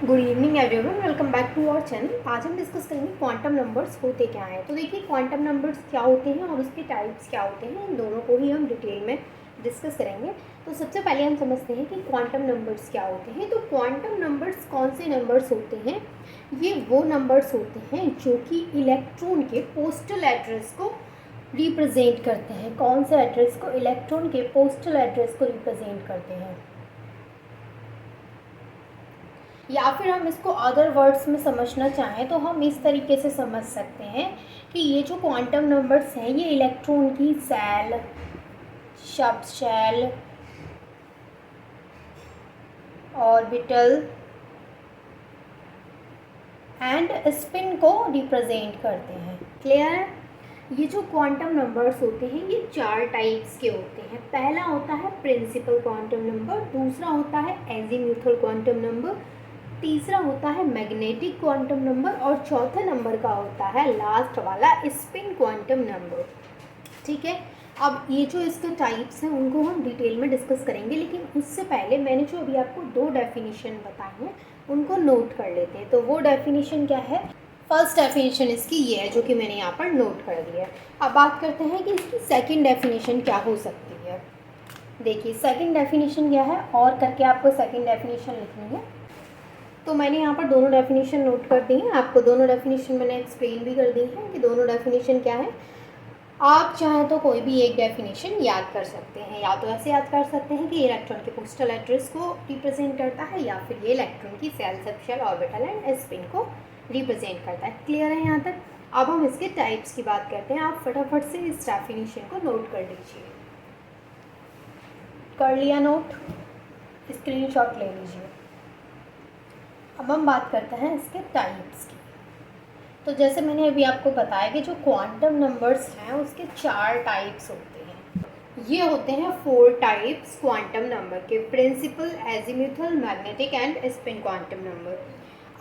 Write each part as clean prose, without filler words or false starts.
Good evening everyone, welcome back to our channel. आज हम discuss करेंगे क्वांटम नंबर्स होते क्या हैं। तो देखिए, क्वांटम नंबर्स क्या होते हैं और उसके टाइप्स क्या होते हैं, इन दोनों को ही हम डिटेल में डिस्कस करेंगे। तो सबसे पहले हम समझते हैं कि क्वांटम नंबर्स क्या होते हैं। तो क्वांटम नंबर्स कौन से नंबर्स होते हैं? ये वो नंबर्स होते हैं जो कि इलेक्ट्रॉन के पोस्टल एड्रेस को रिप्रेजेंट करते हैं। कौन से एड्रेस को? इलेक्ट्रॉन के पोस्टल एड्रेस को रिप्रेजेंट करते हैं। या फिर हम इसको अदर वर्ड्स में समझना चाहें तो हम इस तरीके से समझ सकते हैं कि ये जो क्वांटम नंबर्स हैं ये इलेक्ट्रॉन की सेल, शब्द शेल, ऑर्बिटल एंड स्पिन को रिप्रेजेंट करते हैं। क्लियर है? ये जो क्वांटम नंबर्स होते हैं ये चार टाइप्स के होते हैं। पहला होता है प्रिंसिपल क्वांटम नंबर, दूसरा होता है एजीम्यूथल क्वांटम नंबर, तीसरा होता है मैग्नेटिक क्वांटम नंबर और चौथे नंबर का होता है लास्ट वाला स्पिन क्वांटम नंबर। ठीक है, अब ये जो इसके टाइप्स हैं उनको हम डिटेल में डिस्कस करेंगे, लेकिन उससे पहले मैंने जो अभी आपको दो डेफिनेशन बताई हैं उनको नोट कर लेते हैं। तो वो डेफिनेशन क्या है? फर्स्ट डेफिनेशन इसकी ये है जो कि मैंने यहाँ पर नोट कर दिया है। अब बात करते हैं कि इसकी सेकेंड डेफिनेशन क्या हो सकती है। देखिए, सेकेंड डेफिनेशन क्या है, और करके आपको सेकेंड डेफिनेशन लिखनी है। तो मैंने यहाँ पर दोनों डेफिनेशन नोट कर दी हैं, आपको दोनों डेफिनेशन मैंने एक्सप्लेन भी कर दी है कि दोनों डेफिनेशन क्या है। आप चाहें तो कोई भी एक डेफिनेशन याद कर सकते हैं, या तो ऐसे याद कर सकते हैं कि इलेक्ट्रॉन के पोस्टल एड्रेस को रिप्रेजेंट करता है, या फिर ये इलेक्ट्रॉन की shell, subshell, orbital and spin को रिप्रेजेंट करता है। क्लियर है यहाँ तक? अब हम इसके टाइप्स की बात करते हैं। आप फटाफट से इस डेफिनेशन को नोट कर लीजिए। कर लिया नोट? स्क्रीनशॉट ले लीजिए। अब हम बात करते हैं इसके टाइप्स की। तो जैसे मैंने अभी आपको बताया कि जो क्वांटम नंबर्स हैं उसके चार टाइप्स होते हैं। ये होते हैं 4 टाइप्स क्वांटम नंबर के: principal, azimuthal, magnetic and spin quantum number.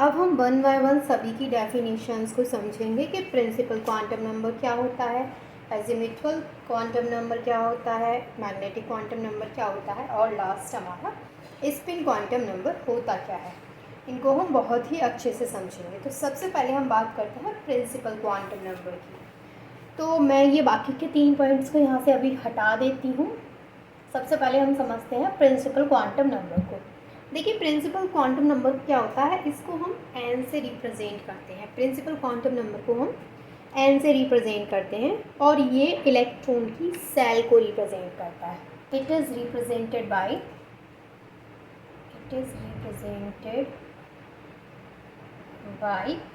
अब हम वन बाय वन सभी की डेफिनेशंस को समझेंगे कि प्रिंसिपल क्वांटम नंबर क्या होता है, एजीम्यूथल क्वांटम नंबर क्या होता है, मैग्नेटिक क्वांटम नंबर क्या होता है, और लास्ट हमारा स्पिन क्वांटम नंबर होता क्या है। इनको हम बहुत ही अच्छे से समझेंगे। तो सबसे पहले हम बात करते हैं प्रिंसिपल क्वांटम नंबर की। तो मैं ये बाकी के 3 पॉइंट्स को यहाँ से अभी हटा देती हूँ। सबसे पहले हम समझते हैं प्रिंसिपल क्वांटम नंबर को। देखिए, प्रिंसिपल क्वांटम नंबर क्या होता है, इसको हम एन से रिप्रेजेंट करते हैं। प्रिंसिपल क्वांटम नंबर को हम एन से रिप्रेजेंट करते हैं और ये इलेक्ट्रॉन की सेल को रिप्रेजेंट करता है। It is represented by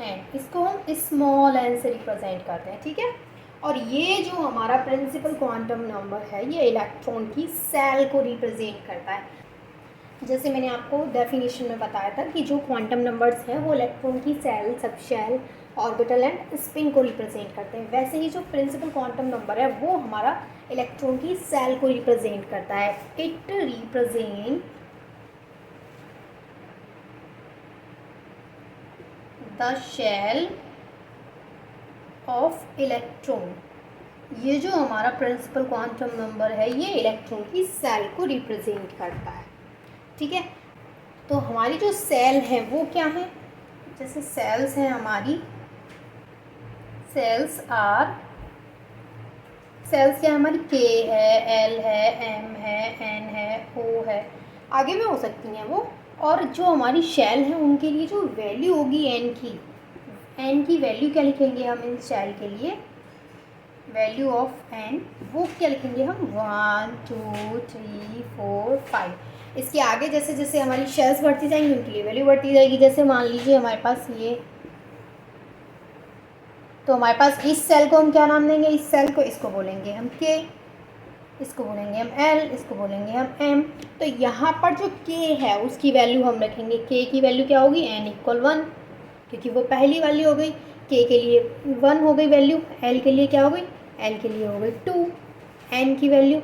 n. इसको हम स्मॉल एन से रिप्रेजेंट करते हैं। ठीक है, और ये जो हमारा प्रिंसिपल क्वांटम नंबर है ये इलेक्ट्रॉन की सेल को रिप्रेजेंट करता है। जैसे मैंने आपको डेफिनेशन में बताया था कि जो क्वांटम नंबर्स हैं वो इलेक्ट्रॉन की shell, subshell, orbital and spin को रिप्रेजेंट करते हैं, वैसे ही जो प्रिंसिपल क्वांटम नंबर है वो हमारा इलेक्ट्रॉन की सेल को रिप्रेजेंट करता है। It represent the shell of electron. ये जो हमारा प्रिंसिपल क्वांटम नंबर है ये इलेक्ट्रॉन की सेल को रिप्रेजेंट करता है। ठीक है, तो हमारी जो सेल है वो क्या है? जैसे सेल्स हैं हमारी, सेल्स क्या है हमारी? के है, एल है, एम है, एन है, ओ है, आगे भी हो सकती हैं वो। और जो हमारी शेल है उनके लिए जो वैल्यू होगी एन की वैल्यू क्या लिखेंगे हम इन शेल के लिए? वैल्यू ऑफ एन वो क्या लिखेंगे हम? 1 2 3 4 5। इसके आगे जैसे जैसे हमारी शेल्स बढ़ती जाएंगी उनके लिए वैल्यू बढ़ती जाएगी। जैसे मान लीजिए हमारे पास ये, तो हमारे पास इस सेल को हम क्या नाम देंगे? इस सेल को, इसको बोलेंगे हम के, इसको बोलेंगे हम एल, इसको बोलेंगे हम एम। तो यहाँ पर जो के है उसकी वैल्यू हम रखेंगे, के की वैल्यू क्या होगी? एन इक्वल 1, क्योंकि वो पहली वाली हो गई। के लिए 1 हो गई वैल्यू, एल के लिए क्या हो गई? एल के लिए हो गई 2, एन की वैल्यू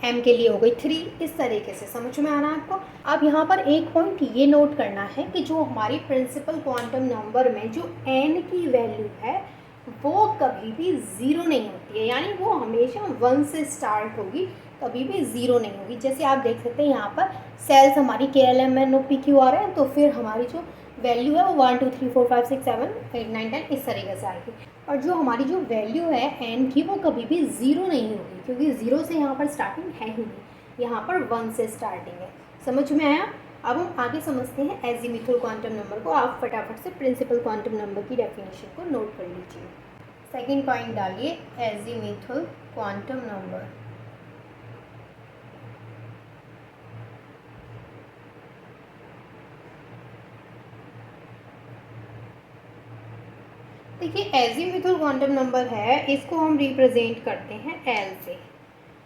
एम के लिए हो गई 3। इस तरीके से समझ में आ रहा है आपको? अब यहाँ पर एक पॉइंट ये नोट करना है कि जो हमारी प्रिंसिपल क्वांटम नंबर में जो एन की वैल्यू है वो कभी भी 0 नहीं होती है, यानी वो हमेशा 1 से स्टार्ट होगी, कभी भी ज़ीरो नहीं होगी। जैसे आप देख सकते हैं यहाँ पर सेल्स हमारी KLMNOPQ हैं, तो फिर हमारी जो वैल्यू है वो 1 2 3 4 5 6 7 8 9 10 इस तरीके से आएगी। और जो हमारी जो वैल्यू है एन की वो कभी भी ज़ीरो नहीं होगी, क्योंकि ज़ीरो से यहाँ पर स्टार्टिंग है ही नहीं, यहाँ पर 1 से स्टार्टिंग है। समझ में आया? अब हम आगे समझते हैं एजीमुथल क्वांटम नंबर को। आप फटाफट से प्रिंसिपल क्वांटम नंबर की डेफिनेशन को नोट कर लीजिए। सेकेंड पॉइंट डालिए, एजीमुथल क्वांटम नंबर। देखिए एजीमुथल क्वांटम नंबर है, इसको हम रिप्रेजेंट करते हैं एल से।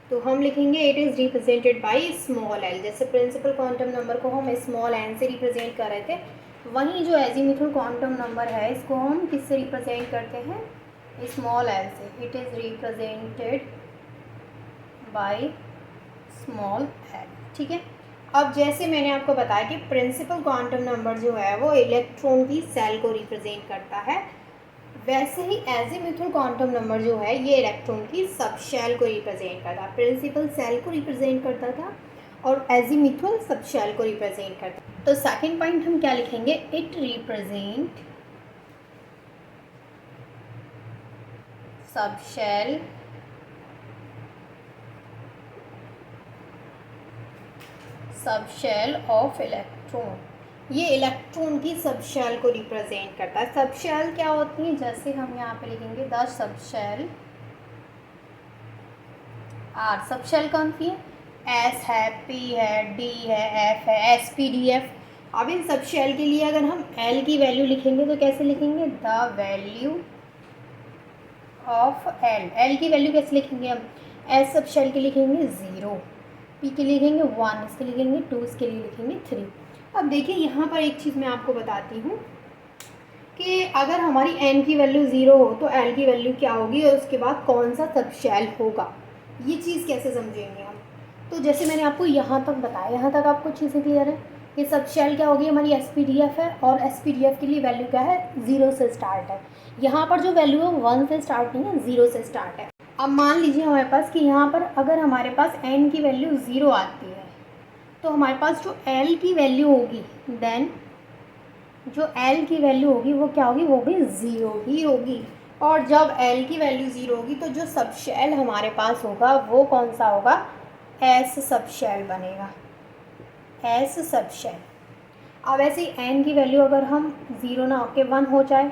तो हम लिखेंगे it is represented by small L. जैसे प्रिंसिपल क्वांटम नंबर को हम स्मॉल एन से रिप्रेजेंट कर रहे थे, वहीं जो एजीमुथल क्वांटम नंबर है इसको हम किससे रिप्रेजेंट करते हैं? स्मॉल एल से। It is represented by small L. ठीक है। अब जैसे मैंने आपको बताया कि प्रिंसिपल क्वांटम नंबर जो है वो इलेक्ट्रॉन की सेल को रिप्रेजेंट करता है, वैसे ही एजीमुथल क्वांटम नंबर जो है ये इलेक्ट्रॉन की सब शेल को रिप्रेजेंट करता है। प्रिंसिपल सेल को रिप्रेजेंट करता था और एजीमुथल सब शेल को रिप्रेजेंट करता है। तो सेकंड पॉइंट हम क्या लिखेंगे? It represent subshell of electron. ये इलेक्ट्रॉन की सब शेल को रिप्रेजेंट करता है। सब शेल क्या होती है? जैसे हम यहाँ पे लिखेंगे द सब शेल आर। सब शेल कौन सी है? एस है, पी है, डी है, एफ है, एस पी डी एफ। अब इन सब शेल के लिए अगर हम एल की वैल्यू लिखेंगे तो कैसे लिखेंगे? The value of L. L की वैल्यू कैसे लिखेंगे हम? एस सब शेल के लिखेंगे 0, पी के लिए लिखेंगे 1, इसके लिखेंगे 2, इसके लिए लिखेंगे 3। अब देखिए यहाँ पर एक चीज़ मैं आपको बताती हूँ कि अगर हमारी एन की वैल्यू 0 हो तो एल की वैल्यू क्या होगी और उसके बाद कौन सा सब शेल होगा, ये चीज़ कैसे समझेंगे हम? तो जैसे मैंने आपको यहाँ तक बताया, यहाँ तक आपको चीज़ें क्लियर है? ये सब शेल क्या होगी? हमारी SPDF है, और SPDF के लिए वैल्यू क्या है? 0 से स्टार्ट है। यहाँ पर जो वैल्यू है 1 से स्टार्ट नहीं है, 0 से स्टार्ट है। अब मान लीजिए हमारे पास कि यहाँ पर अगर हमारे पास n की वैल्यू 0 आती है तो हमारे पास जो l की वैल्यू होगी, देन जो l की वैल्यू होगी वो क्या होगी? वो भी 0 ही होगी। और जब l की वैल्यू 0 होगी तो जो सब शेल हमारे पास होगा वो कौन सा होगा? S सब शेल बनेगा, S सब शेल। अब ऐसे ही n की वैल्यू अगर हम 0 ना होके 1 हो जाए,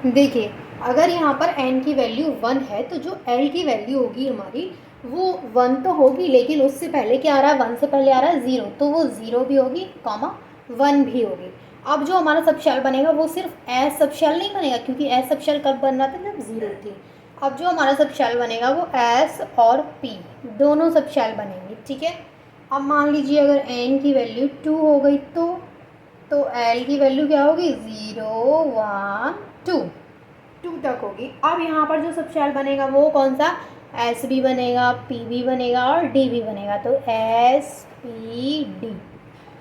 देखिए अगर यहाँ पर n की वैल्यू 1 है तो जो l की वैल्यू होगी हमारी वो 1 तो होगी, लेकिन उससे पहले क्या आ रहा है? 1 से पहले आ रहा है 0, तो वो 0 भी होगी, 1 भी होगी। अब जो हमारा सब शेल बनेगा वो सिर्फ एस सब शेल नहीं बनेगा, क्योंकि एस सब शेल कब बन रहा था? जब 0 थी। अब जो हमारा सब शेल बनेगा वो एस और पी दोनों सब शेल बनेंगे। ठीक है। अब मान लीजिए अगर n की वैल्यू 2 हो गई तो l की वैल्यू क्या होगी? 0 1 2 तक होगी। अब यहाँ पर जो सब शेल बनेगा वो कौन सा? एस भी बनेगा, पी भी बनेगा और डी भी बनेगा। तो एस पी डी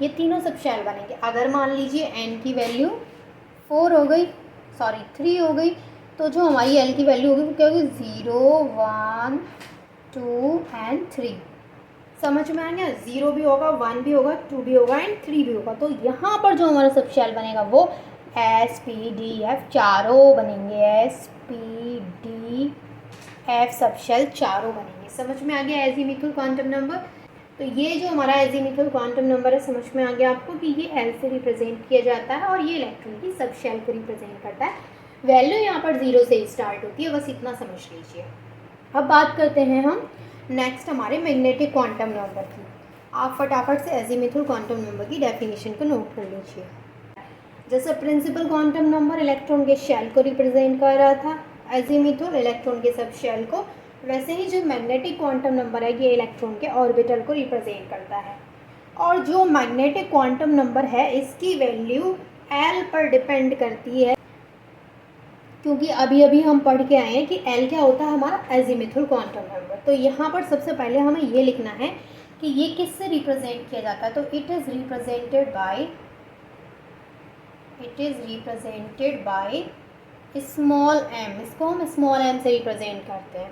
ये तीनों सब शेल बनेंगे। अगर मान लीजिए n की वैल्यू 4 हो गई, 3 हो गई, तो जो हमारी l की वैल्यू होगी वो क्या होगी? 0 1 2 एंड 3। समझ में आ गया? 0 भी होगा, 1 भी होगा, 2 भी होगा एंड 3 भी होगा। तो यहाँ पर जो हमारा सब शेल बनेगा वो एस पी डी एफ चारों बनेंगे। S P D F subshell चारों बनेंगे। समझ में आ गया एजीमुथल क्वांटम नंबर? तो ये जो हमारा एजीमुथल क्वांटम नंबर है, समझ में आ गया आपको कि ये एल से रिप्रेजेंट किया जाता है और ये इलेक्ट्रॉन की सब शेल को रिप्रेजेंट करता है। वैल्यू यहाँ पर 0 से स्टार्ट होती है, बस इतना समझ लीजिए। अब बात करते हैं हम नेक्स्ट हमारे मैग्नेटिक क्वांटम नंबर की। आप फटाफट से एजीमुथल क्वांटम नंबर की डेफिनेशन को नोट कर लीजिए। जैसे प्रिंसिपल क्वांटम नंबर इलेक्ट्रॉन के शेल को रिप्रेजेंट कर रहा था, एजीमुथल इलेक्ट्रॉन के सब शेल को, वैसे ही जो मैग्नेटिक क्वांटम नंबर है ये इलेक्ट्रॉन के ऑर्बिटल को रिप्रेजेंट करता है। और जो मैग्नेटिक क्वांटम नंबर है इसकी वैल्यू एल पर डिपेंड करती है, क्योंकि अभी अभी हम पढ़ के आए हैं कि एल क्या होता है? हमारा एजीमुथल क्वांटम नंबर। तो यहाँ पर सबसे पहले हमें ये लिखना है कि ये किससे रिप्रेजेंट किया जाता है। तो it is represented by small m। इसको हम स्मॉल m से रिप्रेजेंट करते हैं।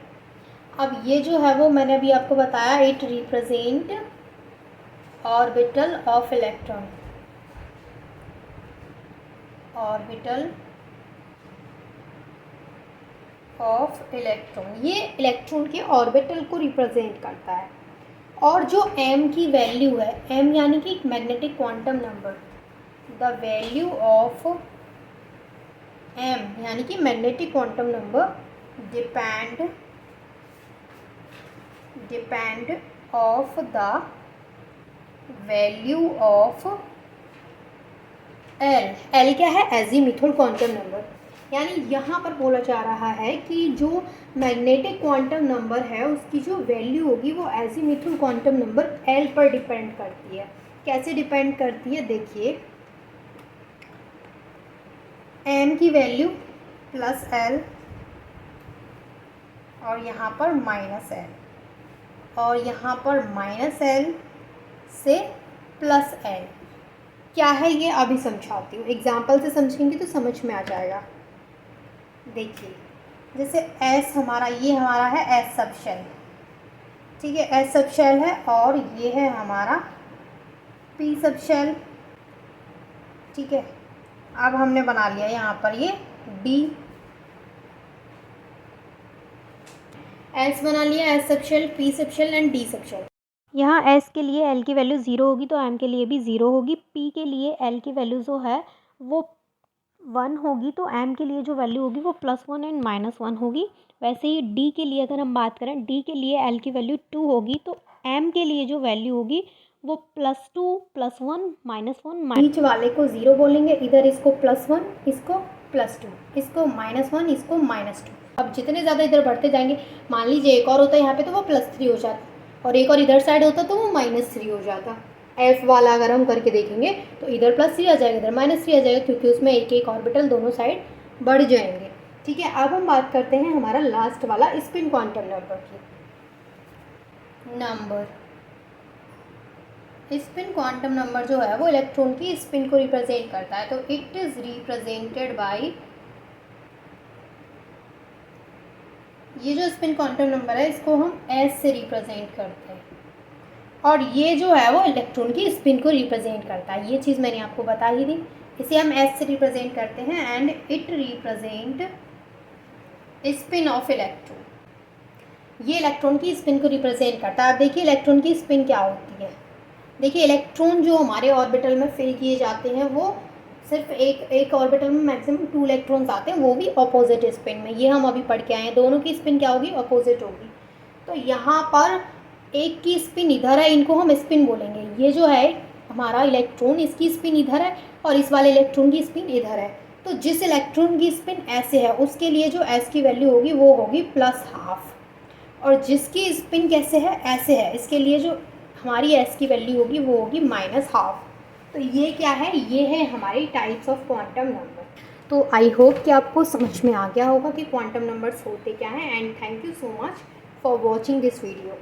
अब ये जो है वो मैंने अभी आपको बताया, it represent orbital of electron, orbital of electron, ये इलेक्ट्रॉन के ऑर्बिटल को रिप्रेजेंट करता है। और जो m की वैल्यू है, m यानी कि magnetic quantum number, the value of m यानी कि magnetic quantum number depend of the value of l क्या है, एजीमुथल क्वांटम नंबर। यानी यहाँ पर बोला जा रहा है कि जो मैग्नेटिक क्वांटम नंबर है उसकी जो वैल्यू होगी वो एजीमुथल क्वांटम नंबर l पर डिपेंड करती है। कैसे डिपेंड करती है, देखिए m की वैल्यू प्लस l और यहाँ पर माइनस l और यहाँ पर माइनस l से प्लस l। क्या है ये अभी समझाती हूँ, एग्जाम्पल से समझेंगे तो समझ में आ जाएगा। देखिए जैसे S हमारा, ये हमारा है S सब शेल, ठीक है, S सब शेल है, और ये है हमारा P सब शेल, ठीक है। अब हमने बना लिया यहाँ पर ये D, S बना लिया, S subshell, P subshell and D subshell. यहाँ S के लिए L की वैल्यू 0 होगी तो M के लिए भी 0 होगी। P के लिए L की वैल्यू जो है वो 1 होगी तो M के लिए जो वैल्यू होगी वो +1 एंड -1 होगी। वैसे ही D के लिए अगर हम बात करें, D के लिए L की वैल्यू 2 होगी तो M के लिए जो वैल्यू होगी वो +2 +1 -1। बीच वाले को 0 बोलेंगे, इधर इसको +1, इसको +2, इसको -1, इसको -2। अब जितने ज़्यादा इधर बढ़ते जाएंगे, मान लीजिए एक और होता है यहाँ पे तो वो +3 हो जाता, और एक और इधर साइड होता तो वो -3 हो जाता। F वाला अगर हम करके देखेंगे तो इधर +3 आ जाएगा, इधर -3 आ जाएगा, क्योंकि उसमें एक एक ऑर्बिटल दोनों साइड बढ़ जाएंगे, ठीक है। अब हम बात करते हैं हमारा लास्ट वाला स्पिन क्वांटम नंबर की। स्पिन क्वांटम नंबर जो है वो इलेक्ट्रॉन की स्पिन को रिप्रेजेंट करता है, तो इट इज़ रिप्रेजेंटेड बाय, ये जो स्पिन क्वांटम नंबर है इसको हम S से रिप्रेजेंट करते हैं, और ये जो है वो इलेक्ट्रॉन की स्पिन को रिप्रेजेंट करता है। ये चीज़ मैंने आपको बता ही दी, इसे हम S से रिप्रेजेंट करते हैं, and it represent spin off electron. ये इलेक्ट्रॉन की स्पिन को रिप्रेजेंट करता है। अब देखिए इलेक्ट्रॉन की स्पिन क्या होती है। देखिए इलेक्ट्रॉन जो हमारे ऑर्बिटल में फिल किए जाते हैं वो सिर्फ एक ऑर्बिटल में मैक्सिमम 2 इलेक्ट्रॉन्स आते हैं, वो भी अपोजिट स्पिन में। ये हम अभी पढ़ के आए हैं, दोनों की स्पिन क्या होगी, अपोजिट होगी। तो यहाँ पर एक की स्पिन इधर है, इनको हम स्पिन बोलेंगे। ये जो है हमारा इलेक्ट्रॉन, इसकी स्पिन इधर है और इस वाले इलेक्ट्रॉन की स्पिन इधर है। तो जिस इलेक्ट्रॉन की स्पिन ऐसे है उसके लिए जो S की वैल्यू होगी वो होगी +12, और जिसकी स्पिन कैसे है, ऐसे है, इसके लिए जो हमारी S की वैल्यू होगी वो होगी -12। तो ये क्या है, ये है हमारी टाइप्स ऑफ क्वांटम नंबर। तो आई होप कि आपको समझ में आ गया होगा कि क्वांटम नंबर्स होते क्या हैं, and thank you so much for watching this video.